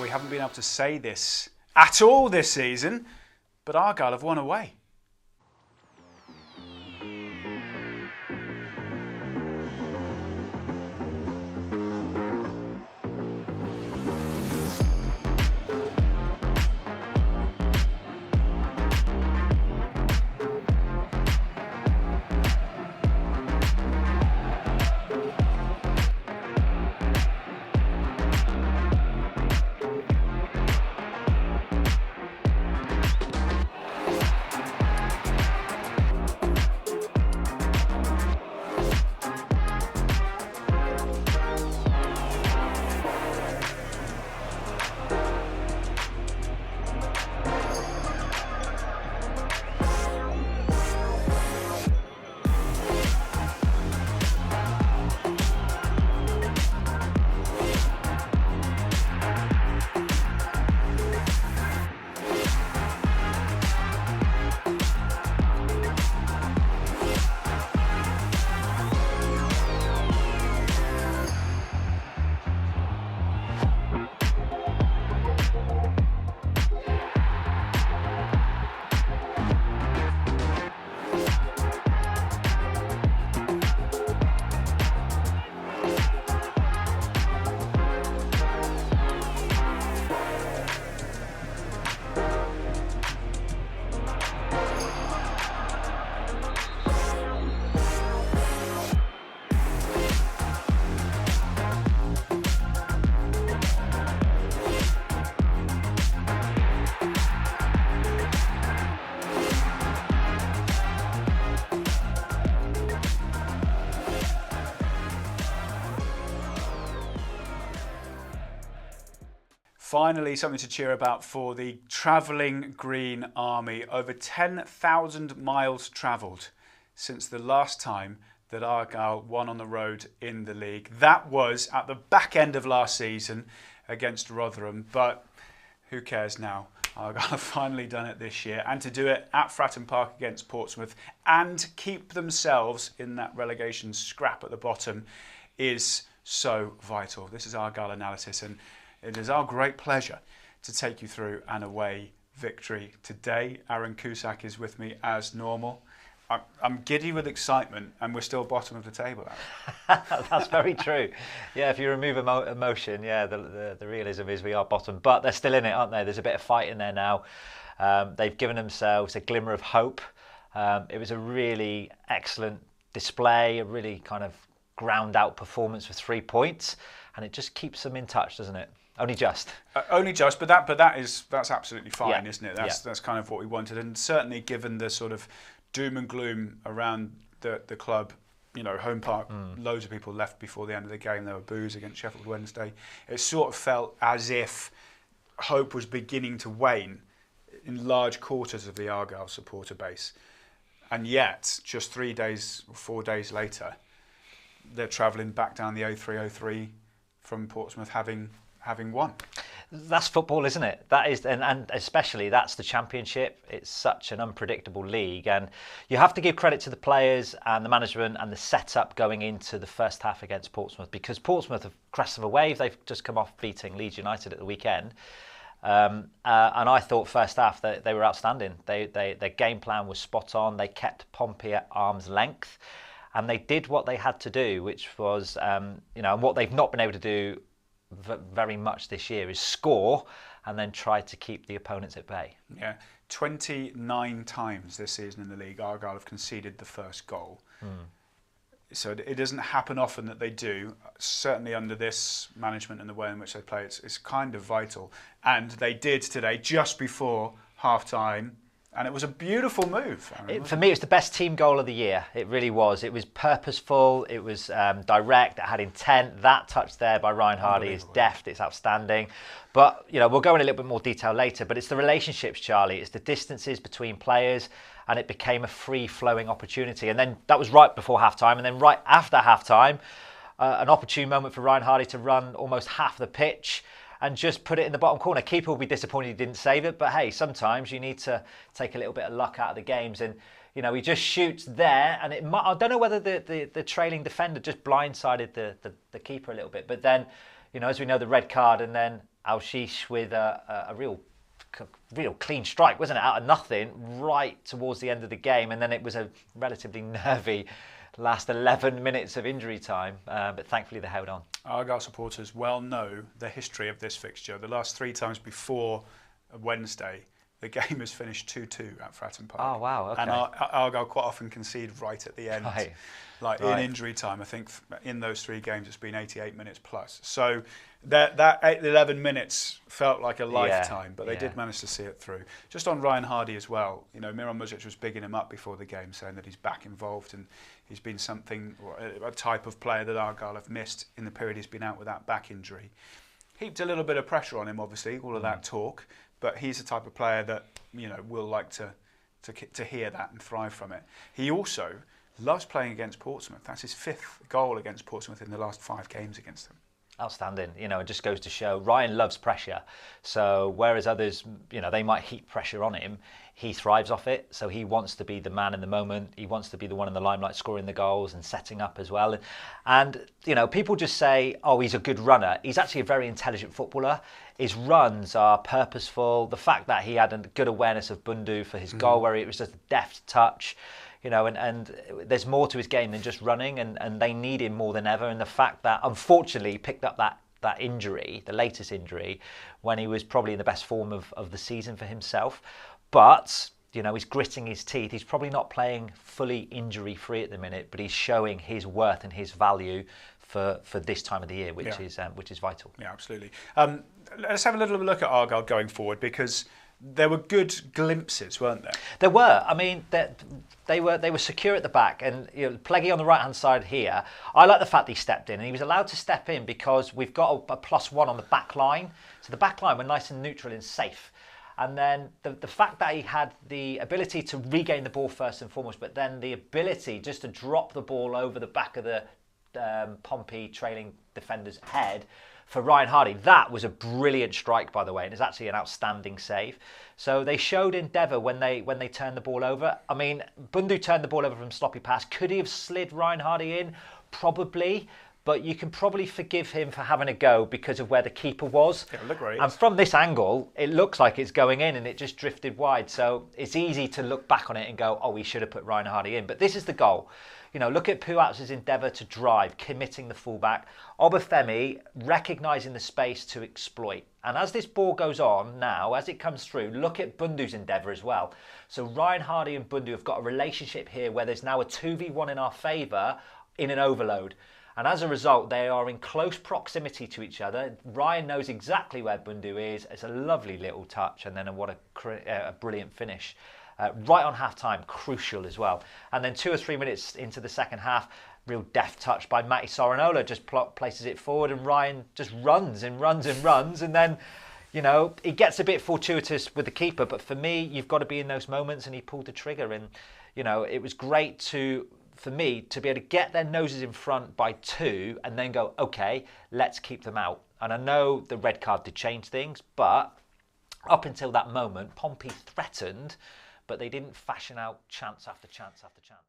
we haven't been able to say this at all this season, but Argyle have won away. Finally, something to cheer about for the travelling Green Army. Over 10,000 miles travelled since the last time that Argyle won on the road in the league. That was at the back end of last season against Rotherham, but who cares now? Argyle have finally done it this year, and to do it at Fratton Park against Portsmouth and keep themselves in that relegation scrap at the bottom is so vital. This is Argyle Analysis, and it is our great pleasure to take you through an away victory today. Aaron Cusack is with me as normal. I'm giddy with excitement, and we're still bottom of the table. That's very true. Yeah, if you remove emotion, yeah, the realism is we are bottom, but they're still in it, aren't they? There's a bit of fight in there now. They've given themselves a glimmer of hope. It was a really excellent display, a really kind of ground out performance with 3 points, and it just keeps them in touch, doesn't it? Only just, but that's absolutely fine, yeah. Isn't it? That's kind of what we wanted, and certainly given the sort of doom and gloom around the club, you know, home park, loads of people left before the end of the game. There were boos against Sheffield Wednesday. It sort of felt as if hope was beginning to wane in large quarters of the Argyle supporter base, and yet just 3 days or 4 days later, they're travelling back down the O3 from Portsmouth, having won. That's football, isn't it? That is, and especially that's the Championship. It's such an unpredictable league, and you have to give credit to the players and the management and the setup going into the first half against Portsmouth, because Portsmouth have crested a wave. They've just come off beating Leeds United at the weekend, and I thought first half that they were outstanding. Their game plan was spot on. They kept Pompey at arm's length, and they did what they had to do, which was, and what they've not been able to do very much this year is score and then try to keep the opponents at bay. Yeah, 29 times this season in the league, Argyle have conceded the first goal. So it doesn't happen often that they do. Certainly under this management and the way in which they play, it's kind of vital. And they did today, just before half-time. And it was a beautiful move. For me, it was the best team goal of the year. It really was. It was purposeful. It was direct. It had intent. That touch there by Ryan Hardie is deft. It's outstanding. But, we'll go in a little bit more detail later. But it's the relationships, Charlie. It's the distances between players. And it became a free-flowing opportunity. And then that was right before half-time. And then right after half-time, an opportune moment for Ryan Hardie to run almost half the pitch and just put it in the bottom corner. Keeper will be disappointed he didn't save it, but hey, sometimes you need to take a little bit of luck out of the games. And he just shoots there, and I don't know whether the trailing defender just blindsided the keeper a little bit. But then, as we know, the red card, and then Al-Shish with a real clean strike, wasn't it? Out of nothing, right towards the end of the game. And then it was a relatively nervy last 11 minutes of injury time. But thankfully they held on. Argyle supporters well know the history of this fixture. The last 3 times before Wednesday, the game has finished 2-2 at Fratton Park. Oh, wow, okay. And Argyle quite often concede right at the end. Right. In injury time, I think in those 3 games it's been 88 minutes plus. So that 11 minutes felt like a lifetime, but they did manage to see it through. Just on Ryan Hardie as well, Miran Muzic was bigging him up before the game, saying that he's back involved and he's been a type of player that Argyle have missed in the period he's been out with that back injury. Heaped a little bit of pressure on him, obviously, all of that talk. But he's the type of player that will like to hear that and thrive from it. He also loves playing against Portsmouth. That's his 5th goal against Portsmouth in the last 5 games against them. Outstanding. It just goes to show Ryan loves pressure. So whereas others, they might heap pressure on him, he thrives off it. So he wants to be the man in the moment. He wants to be the one in the limelight, scoring the goals and setting up as well. And people just say, oh, he's a good runner. He's actually a very intelligent footballer. His runs are purposeful. The fact that he had a good awareness of Bundu for his goal, where it was just a deft touch, and there's more to his game than just running, and they need him more than ever. And the fact that, unfortunately, he picked up that injury, the latest injury, when he was probably in the best form of the season for himself. But, he's gritting his teeth. He's probably not playing fully injury-free at the minute, but he's showing his worth and his value for this time of the year, which is vital. Yeah, absolutely. Let's have a little look at Argyle going forward, because there were good glimpses, weren't there? There were. I mean, they were secure at the back, and Pleggy on the right-hand side here. I like the fact that he stepped in, and he was allowed to step in because we've got a +1 on the back line. So the back line were nice and neutral and safe. And then the fact that he had the ability to regain the ball first and foremost, but then the ability just to drop the ball over the back of the Pompey trailing defender's head for Ryan Hardie. That was a brilliant strike, by the way, and it's actually an outstanding save. So they showed endeavour when they turned the ball over. I mean, Bundu turned the ball over from sloppy pass. Could he have slid Ryan Hardie in? Probably. But you can probably forgive him for having a go because of where the keeper was. Yeah, look right. And from this angle, it looks like it's going in and it just drifted wide. So it's easy to look back on it and go, oh, we should have put Ryan Hardie in. But this is the goal. Look at Puat's endeavour to drive, committing the fullback. Obafemi recognising the space to exploit. And as this ball goes on now, as it comes through, look at Bundu's endeavour as well. So Ryan Hardie and Bundu have got a relationship here where there's now a 2v1 in our favour in an overload. And as a result, they are in close proximity to each other. Ryan knows exactly where Bundu is. It's a lovely little touch, and then what a brilliant finish. Right on half-time, crucial as well. And then 2 or 3 minutes into the second half, real deft touch by Matty Sorinola, just places it forward, and Ryan just runs and runs and runs. And then, he gets a bit fortuitous with the keeper. But for me, you've got to be in those moments, and he pulled the trigger. And, it was great for me to be able to get their noses in front by 2 and then go, okay, let's keep them out. And I know the red card did change things, but up until that moment, Pompey threatened, but they didn't fashion out chance after chance after chance.